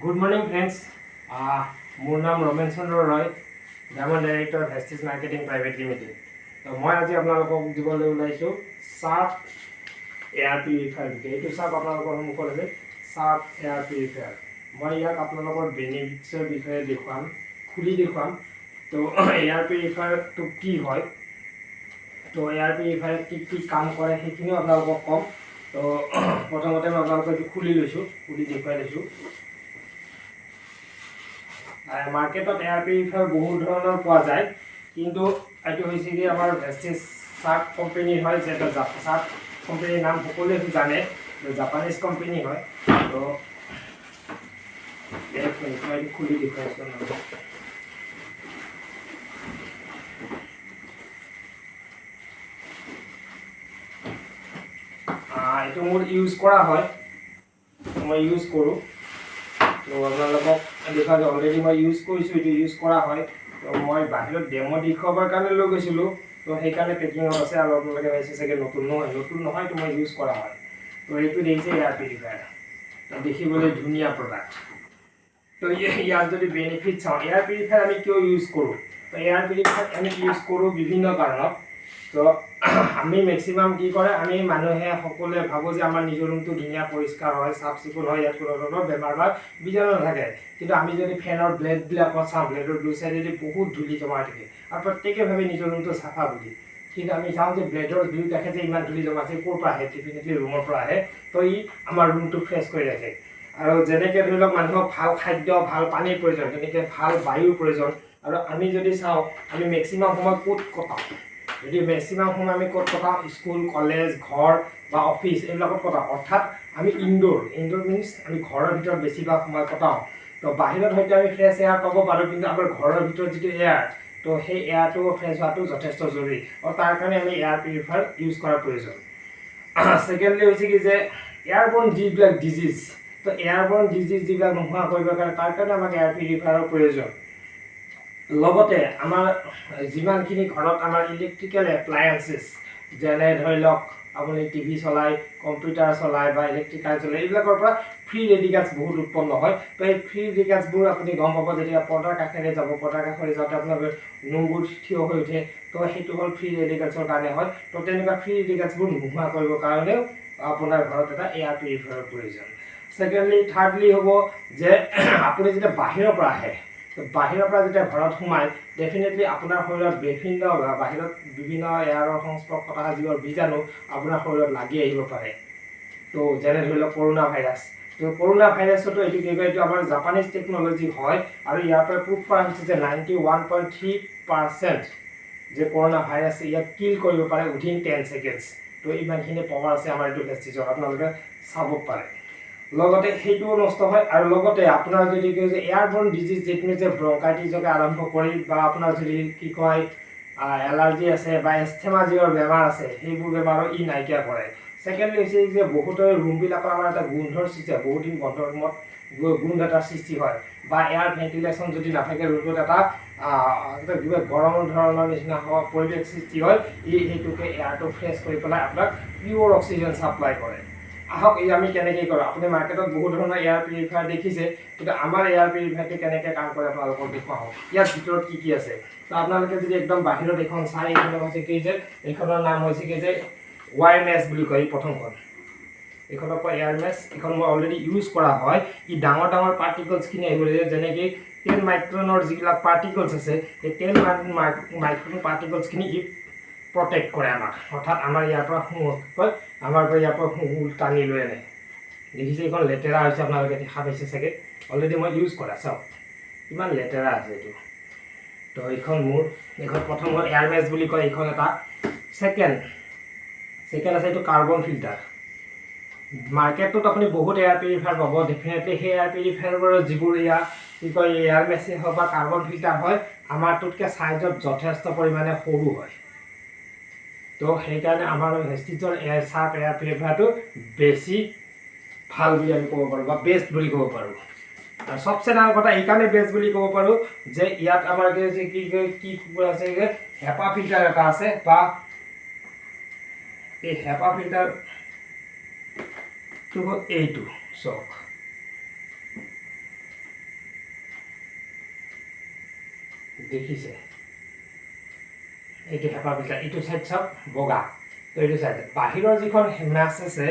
Good morning, friends. মোৰ নাম Ramen Chandra Roy, diamond director Vestige marketing private limited. তো মই আজি আপোনালোকক দিবলৈ ওলাইছোঁ চাৰ্ফ এয়াৰ পিউৰিফায়াৰ বিষয়ে। এইটো চাৰ্ফ আপোনালোকৰ সন্মুখত আছে, চাৰ্ফ এয়াৰ পিউৰিফায়াৰ। মই ইয়াক আপোনালোকৰ বেনিফিটছৰ বিষয়ে খুলি দেখুৱাম। তো এয়াৰ পিউৰিফায়াৰটো কি হয়, তো এয়াৰ পিউৰিফায়াৰ কি কাম কৰে সেইখিনিও আপোনালোকক ক'ম। তো প্ৰথমতে মই আপোনালোকক এইটো খুলি দেখুৱাই লৈছোঁ। মাৰ্কেটত এয়াৰ পিউৰিফায়াৰ বহুত ধৰণৰ পোৱা যায়, কিন্তু এইটো হৈছে কি আমাৰ ভেষ্টিজ চাৰ্ফ কোম্পানীৰ হয়, যে চাৰ্ফ কোম্পানীৰ নাম সকলোৱে জানে, জাপানিজ কোম্পানী হয়। তো এক মিনিট মই এইটো খুলি দেখুৱাইছোঁ। এইটো মোৰ ইউজ কৰা হয়, মই ইউজ কৰোঁ। তো আপোনালোকক দেখা যায় অলৰেডি মই ইউজ কৰিছোঁ, এইটো ইউজ কৰা হয়। তো মই বাহিৰত ডেমো দেখুৱাবৰ কাৰণে লৈ গৈছিলোঁ, তো সেইকাৰণে পেকিঙত আছে। আৰু আপোনালোকে ভাবিছে চাগে নতুন নহয়, তো মই ইউজ কৰা হয়। তো এইটো দেখিছে এয়াৰ পিউৰিফায়াৰ, দেখিবলৈ ধুনীয়া প্ৰডাক্ট। তো ইয়াৰ যদি বেনিফিট চাওঁ, এয়াৰ পিউৰিফায়াৰ আমি কিয় ইউজ কৰোঁ? তো এয়াৰ পিউৰিফায়াৰ আমি ইউজ কৰোঁ বিভিন্ন কাৰণত। তো আমি মেক্সিমাম কি কৰে, আমি মানুহে সকলোৱে ভাবোঁ যে আমাৰ নিজৰ ৰুমটো ধুনীয়া পৰিষ্কাৰ হয়, চাফ চিকুণ হয়, ইয়াত কোনো ধৰণৰ বেমাৰ বা বীজাণু নাথাকে। কিন্তু আমি যদি ফেনৰ ব্লেডবিলাকত চাওঁ, ব্লেডৰ দুই চাইডেদি বহুত ধূলি জমা থাকে, আৰু প্ৰত্যেকে ভাবে নিজৰ ৰুমটো চাফা বুলি। কিন্তু আমি চাওঁ যে ব্লেডৰ দুই কাষে যে ইমান ধূলি জমা আছে, ক'ৰ পৰা আহে? ডেফিনেটলি ৰুমৰ পৰা আহে। তো ই আমাৰ ৰুমটো ফ্ৰেছ কৰি ৰাখে। আৰু যেনেকৈ ধৰি লওক মানুহক ভাল খাদ্য, ভাল পানীৰ প্ৰয়োজন, তেনেকৈ ভাল বায়ুৰ প্ৰয়োজন। আৰু আমি যদি চাওঁ, আমি মেক্সিমাম সময় ক'ত কটাওঁ? যদি মেক্সিমাম সময় আমি ক'ত কটাওঁ? স্কুল, কলেজ, ঘৰ বা অফিচ এইবিলাকত কটাওঁ। অৰ্থাৎ আমি ইনডোৰ মিনছ আমি ঘৰৰ ভিতৰত বেছিভাগ সময় কটাওঁ। তো বাহিৰত হয়তো আমি ফ্ৰেছ এয়াৰ পাব পাৰোঁ, কিন্তু আমাৰ ঘৰৰ ভিতৰত যিটো এয়াৰ, তো সেই এয়াৰটো ফ্ৰেছ হোৱাটো যথেষ্ট জৰুৰী। আৰু তাৰ কাৰণে আমি এয়াৰ পিউৰিফায়াৰ ইউজ কৰাৰ প্ৰয়োজন। ছেকেণ্ডলি হৈছে কি যে এয়াৰবৰ্ন যিবিলাক ডিজিজ, তো এয়াৰবৰ্ন ডিজিজ যিবিলাক নোহোৱা কৰিবৰ কাৰণে তাৰ কাৰণে আমাক এয়াৰ পিউৰিফায়াৰৰ প্ৰয়োজন। লগতে আমাৰ যিমানখিনি ঘৰত আমাৰ ইলেক্ট্ৰিকেল এপ্লায়েন্সেছ, যেনে ধৰি লওক আপুনি টিভি চলায়, কম্পিউটাৰ চলায় বা ইলেক্ট্ৰিক কাৰ চলায়, এইবিলাকৰ পৰা ফ্ৰী ৰেডিকেলছ বহুত উৎপন্ন হয়। তো এই ফ্ৰী ৰেডিকেলছবোৰ আপুনি গম পাব যেতিয়া পৰ্দাৰ কাষেৰে যাব, পৰ্দাৰ কাষেৰে যাওঁতে আপোনাৰ নোমবোৰ থিয় হৈ উঠে। তো সেইটো হ'ল ফ্ৰী ৰেডিকেলছৰ কাৰণে হয়। তো তেনেকুৱা ফ্ৰী ৰেডিকেলছবোৰ নোহোৱা কৰিবৰ কাৰণেও আপোনাৰ ঘৰত এটা এয়াৰ পিউৰিফায়াৰৰ প্ৰয়োজন। থাৰ্ডলি হ'ব যে আপুনি যেতিয়া বাহিৰৰ পৰা আহে, তো বাহিৰৰ পৰা যেতিয়া ঘৰত সোমায়, ডেফিনেটলি আপোনাৰ শৰীৰত বাহিৰত বিভিন্ন এয়াৰৰ সংস্পৰ্শত অহা যিবোৰ বীজাণু আপোনাৰ শৰীৰত লাগি আহিব পাৰে। তো যেনে ধৰি লওক কৰোণা ভাইৰাছ। তো কৰোণা ভাইৰাছতো এইটো কি কয়, এইটো আমাৰ জাপানিজ টেকন'লজি হয়। আৰু ইয়াৰ পৰা প্ৰুভ কৰা হৈছে যে 91.3% যে কৰোণা ভাইৰাছে ইয়াক কিল কৰিব পাৰে উইথিন 10 ছেকেণ্ডছ। তো ইমানখিনি পাৱাৰ আছে আমাৰ এইটো ভেষ্টিজৰ, আপোনালোকে চাব পাৰে। লগতে সেইটোও নষ্ট হয়। আৰু লগতে আপোনাৰ যদি কয় যে এয়াৰবৰ্ন ডিজিজ, যিটো যে ব্ৰংকাইটিছকে আৰম্ভ কৰি বা আপোনাৰ যদি কি কয় এলাৰ্জি আছে বা এষ্টেমা যিবোৰ বেমাৰ আছে, সেইবোৰ বেমাৰো ই নাইকিয়া কৰে। ছেকেণ্ডলি হৈছে যে বহুতৰ ৰুমবিলাকৰ আমাৰ এটা গোন্ধৰ সৃষ্টি হয়, বহুত দিন বন্ধ ৰুমত গোন্ধ এটা সৃষ্টি হয়। বা এয়াৰ ভেণ্টিলেশ্যন যদি নাথাকে, ৰুমটোত এটা কিবা গৰম ধৰণৰ নিচিনা পৰিৱেশ সৃষ্টি হয়। সেইটোকে এয়াৰটো ফ্ৰেছ কৰি পেলাই আপোনাক পিয়'ৰ অক্সিজেন ছাপ্লাই কৰে। আহক আমি কেনেকৈ কৰোঁ। আপুনি মাৰ্কেটত বহুত ধৰণৰ এয়াৰ পিউৰিফায়াৰ দেখিছে, কিন্তু আমাৰ এয়াৰ পিউৰিফায়াৰটো কেনেকৈ কাম কৰে আপোনালোকক দেখুৱাওঁ। ইয়াৰ ভিতৰত কি কি আছে? তো আপোনালোকে যদি একদম বাহিৰত এখন চাই, এইখনৰ হৈছে কি যে এইখনৰ নাম হৈছে কি যে ৱাইৰমেছ বুলি কয়। প্ৰথমখন এইখনৰ পৰা এয়াৰমেছ, এইখন মই অলৰেডি ইউজ কৰা হয়। ই ডাঙৰ ডাঙৰ পাৰ্টিকলছখিনি আহিব লাগে, যেনেকৈ 10 মাইক্ৰনৰ যিবিলাক পাৰ্টিকলছ আছে, সেই 10 মাইক্ৰন পাৰ্টিকলছখিনি ই প্ৰটেক্ট কৰে আমাক। অৰ্থাৎ আমাৰ ইয়াৰ পৰা টানি লৈ আনে। দেখিছে এইখন লেতেৰা হৈছে, আপোনালোকে দেখা পাইছে চাগে, অলৰেডি মই ইউজ কৰা। চাওক ইমান লেতেৰা আছে এইটো। তো এইখন প্ৰথম হ'ল এয়াৰমেছ বুলি কয়, এইখন এটা। ছেকেণ্ড আছে এইটো কাৰ্বন ফিল্টাৰ। মাৰ্কেটটোত আপুনি বহুত এয়াৰ পিউৰিফায়াৰ পাব, ডেফিনেটলি সেই এয়াৰ পিউৰিফায়াৰবোৰৰ যিবোৰ কি কয় এয়াৰমেছেই হওক বা কাৰ্বন ফিল্টাৰ হয়, আমাৰটোতকৈ ছাইজত যথেষ্ট পৰিমাণে সৰু হয়। তো সেইকাৰণে আমাৰ ভেষ্টিজৰ চাৰ্ফ এয়াৰ পিউৰিফায়াৰটো বেছি ভাল বুলি আমি ক'ব পাৰোঁ, বা বেষ্ট বুলি ক'ব পাৰোঁ। আৰু চবচে ডাঙৰ কথা এইকাৰণে বেষ্ট বুলি ক'ব পাৰোঁ যে ইয়াত আমাৰ কি আছে, হেপা ফিল্টাৰ এটা আছে, বা এই হেপা ফিল্টাৰটো হ'ল এইটো। চাওক দেখিছে এইটো হেপা ফিল্টাৰ এইটো সাইড সব বগা তো এইটো সাইড বাহিৰৰ যিখন মেছ আছে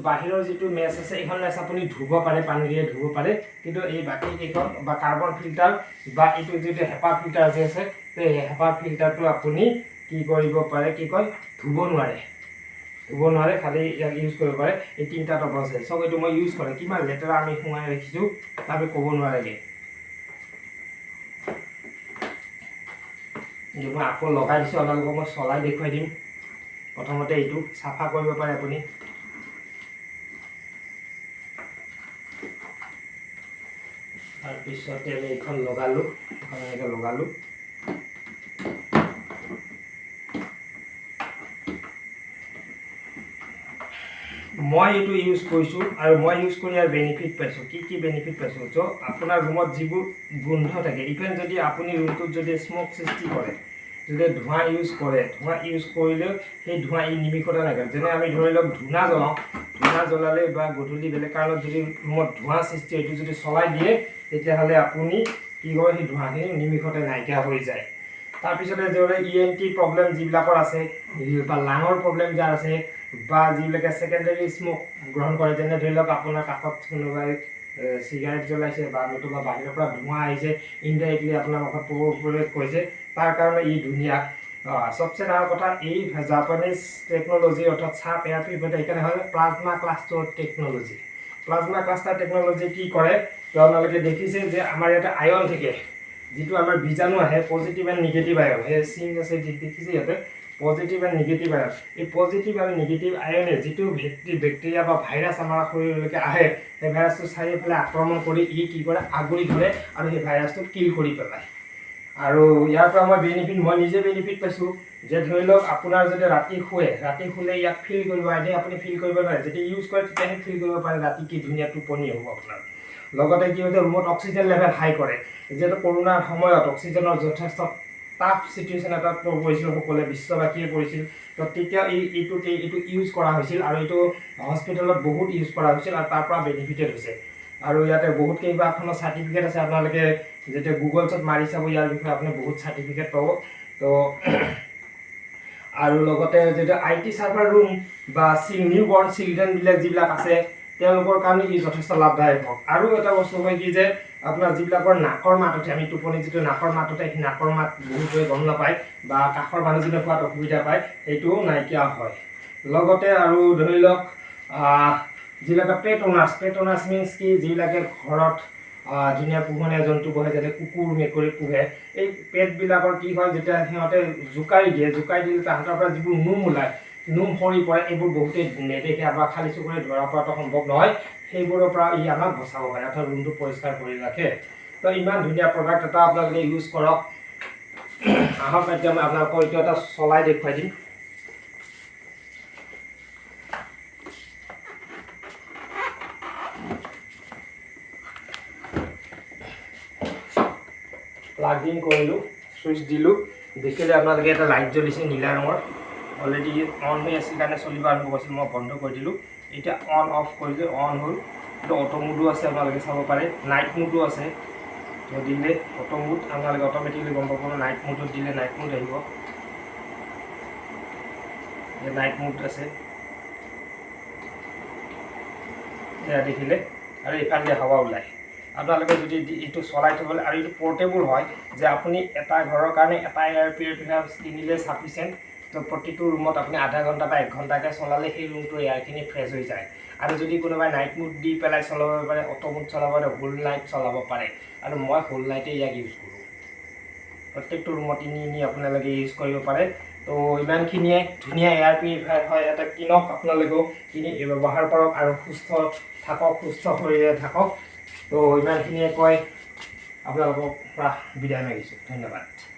বাহিৰৰ যিটো মেছ আছে এইখন মেছ আপুনি ধুব পাৰে পানীৰে ধুব পাৰে কিন্তু এই বাকি কেইখন বা কাৰ্বন ফিল্টাৰ বা এইটো যিটো হেপা ফিল্টাৰ আছে তো এই হেপা ফিল্টাৰটো আপুনি কি কৰিব পাৰে কি কয় ধুব নোৱাৰে খালি ইয়াক ইউজ কৰিব পাৰে এই তিনটা টপ আছে সব এইটো মই ইউজ কৰে কিমান লেটাৰ আমি সোমাই ৰাখিছো তাবে ক'ব নোৱাৰে মই আকৌ লগাই দিছো আপোনালোকক মই চলাই দেখুৱাই দিম প্ৰথমতে এইটো সাফা কৰিব পাৰে আপুনি তাৰ পিছতে আমি এখন লগালো মই এইটো ইউজ কৰিছো আৰু মই ইউজ কৰি আৰ বেনিফিট পাইছো কি বেনিফিট পাইছো তো আপোনাৰ ৰুমত যিবোৰ গোন্ধ থাকে ইভেন যদি আপুনি ৰুমটোত যদি স্মোক সৃষ্টি কৰে যদি ধোঁৱা ইউজ কৰিলে সেই ধোঁৱা ই নিমিষতে লাগে যেনে আমি ধৰি লওক ধূনা জ্বলালে বা গধূলি বেলেগ কাৰণত যদি ৰুমত ধোঁৱা সৃষ্টি এইটো যদি চলাই দিয়ে তেতিয়াহ'লে আপুনি কি কৰে সেই ধোঁৱাখিনি নিমিষতে নাইকিয়া হৈ যায় তাৰপিছতে যেনে ইএনটি প্ৰব্লেম যিবিলাকৰ আছে বা লাঙৰ প্ৰব্লেম যাৰ আছে বা যিবিলাকে সেকেন্ডাৰী স্মোক গ্ৰহণ কৰে যেনে ধৰি লওক আপোনাৰ কাষত কোনোবাই সিগাৰেট জ্বলাইছে বা নতুবা বাহিৰৰ পৰা ধোঁৱা আহিছে ইনডাইৰেক্টলি আপোনাৰ মুখত প্ৰৱেশ কৰিছে তাৰ কাৰণে ই ধুনীয়া সবচে ডাঙৰ কথা এই জাপানিজ টেকনলজি অৰ্থাৎ সাপ এয়াৰ পিউৰিফায়াৰ এখানে হয় প্লাজমা ক্লাস্টাৰ টেকনলজি কি কৰে আপোনালোকে দেখিছে যে আমাৰ ইয়াতে আয়ন থাকে যিটো আমাৰ বীজাণু আহে পজিটিভ এণ্ড নিগেটিভ আয়ন সেই সিং আছে দেখিছে ইয়াতে পজিটিভ এণ্ড নিগেটিভ আয়ন এই পজিটিভ আৰু নিগেটিভ আয়নে যিটো বেক্টেৰিয়া বা ভাইৰাছ আমাৰ শৰীৰলৈকে আহে সেই ভাইৰাছটো চাৰিওফালে আক্ৰমণ কৰি ই কি কৰে আগুৰি ধৰে আৰু সেই ভাইৰাছটো কিল কৰি পেলায় আৰু ইয়াৰ পৰা মই নিজে বেনিফিট পাইছো যে ধৰি লওক আপোনাৰ যদি ৰাতি শুলে ইয়াক ফিল কৰিব আইনে আপুনি ফিল কৰিব নোৱাৰে যদি ইউজ কৰে তেতিয়াহে ফিল কৰিব পাৰে ৰাতি কি ধুনীয়া টোপনি হ'ব আপোনাৰ লগতে কি হৈছে ৰুমত অক্সিজেন লেভেল হাই কৰে যেহেতু কৰোনাৰ সময়ত অক্সিজেনৰ যথেষ্ট টাফ সিচুৱেশ্যন এটাত পৰিছিল সকলে বিশ্ববাসীয়ে পৰিছিল তো তেতিয়া এইটো ইউজ কৰা হৈছিল আৰু এইটো হস্পিটেলত বহুত ইউজ কৰা হৈছিল আৰু তাৰ পৰা বেনিফিটেড হৈছে আৰু ইয়াতে বহুত কেইবাখনৰ চাৰ্টিফিকেট আছে আপোনালোকে যেতিয়া গুগলছত মাৰি চাব ইয়াৰ বিষয়ে আপুনি বহুত চাৰ্টিফিকেট পাব তো আৰু লগতে যেটা আইটি সাৰ্ভাৰ ৰুম বা নিউ বৰ্ন চিলড্ৰেন যিবিলাক আছে তেওঁলোকৰ কাৰণে ই যথেষ্ট লাভদায়ক হয় আৰু এটা বস্তু হয় কি যে আপোনাৰ যিবিলাকৰ নাকৰ মাততে আমি টোপনি যিটো নাকৰ মাততে এই নাকৰ মাত বহুতে গম নাপায় বা কাষৰ মানুহজনে খোৱাত অসুবিধা পায় এইটোও নাইকিয়া হয় লগতে আৰু ধৰি লওক যিবিলাকে পেট অনাৰ্ছ মিন্স কি যিবিলাকে ঘৰত ধুনীয়া পোহনীয়া জন্তু পোহে যেনে কুকুৰ মেকুৰী পোহে এই পেটবিলাকৰ কি হয় যেতিয়া সিহঁতে জোকাৰি দিলে তাহাঁতৰ পৰা যিবোৰ নোম সৰি পৰে এইবোৰ বহুতেই নেদেখে বা খালী চকুৰে ধৰা পৰাটো সম্ভৱ নহয় সেইবোৰৰ পৰা ই আমাক বচাব পাৰে অৰ্থাৎ ৰুমটো পৰিষ্কাৰ কৰি ৰাখে তো ইমান ধুনীয়া প্ৰডাক্ট এটা আপোনালোকে ইউজ কৰক আহক এতিয়া মই আপোনালোকক এইটো এটা চলাই দেখুৱাই দিম প্লাগ ইন কৰিলোঁ সুইচ দিলোঁ দেখিলে আপোনালোকে এটা লাইট জ্বলিছে নীলা ৰঙৰ অলৰেডি অন হৈ আছিল কাৰণে চলিব আৰম্ভ কৰিছিল মই বন্ধ কৰি দিলোঁ এতিয়া অন অফ কৰিলোঁ অন হ'ল এইটো অটো মোডো আছে আপোনালোকে চাব পাৰে নাইট মোডো আছে তো দিলে অটো মোড আপোনালোকে অট'মেটিকলি গম পাব নাইট মোডত দিলে নাইট মোড আহিব নাইট মোড আছে এয়া দেখিলে আৰু এইফালে হাৱা ওলায় আপোনালোকে যদি এইটো চলাই থ'বলৈ আৰু এইটো পৰ্টেবল হয় যে আপুনি এটা ঘৰৰ কাৰণে এটা এয়াৰ পিউৰিফায়াৰ কিনিলে সাফিচিয়েণ্ট তো প্ৰতিটো ৰুমত আপুনি আধা ঘণ্টা বা 1 ঘণ্টাকৈ চলালে সেই ৰুমটোৰ এয়াৰখিনি ফ্ৰেছ হৈ যায় আৰু যদি কোনোবাই নাইট মোড দি পেলাই চলাব পাৰে অটো মোড চলাব পাৰে হোল নাইট চলাব পাৰে আৰু মই হোল নাইটে ইয়াক ইউজ কৰোঁ প্ৰত্যেকটো ৰুমত নি আপোনালোকে ইউজ কৰিব পাৰে তো ইমানখিনিয়ে ধুনীয়া এয়াৰ পিউৰিফায়াৰ হয় এটা কিনক আপোনালোকেও কিনি ব্যৱহাৰ কৰক আৰু সুস্থ থাকক সুস্থ শৰীৰে থাকক তো ইমানখিনিয়ে কৈ আপোনালোকক পৰা বিদায় মাগিছোঁ ধন্যবাদ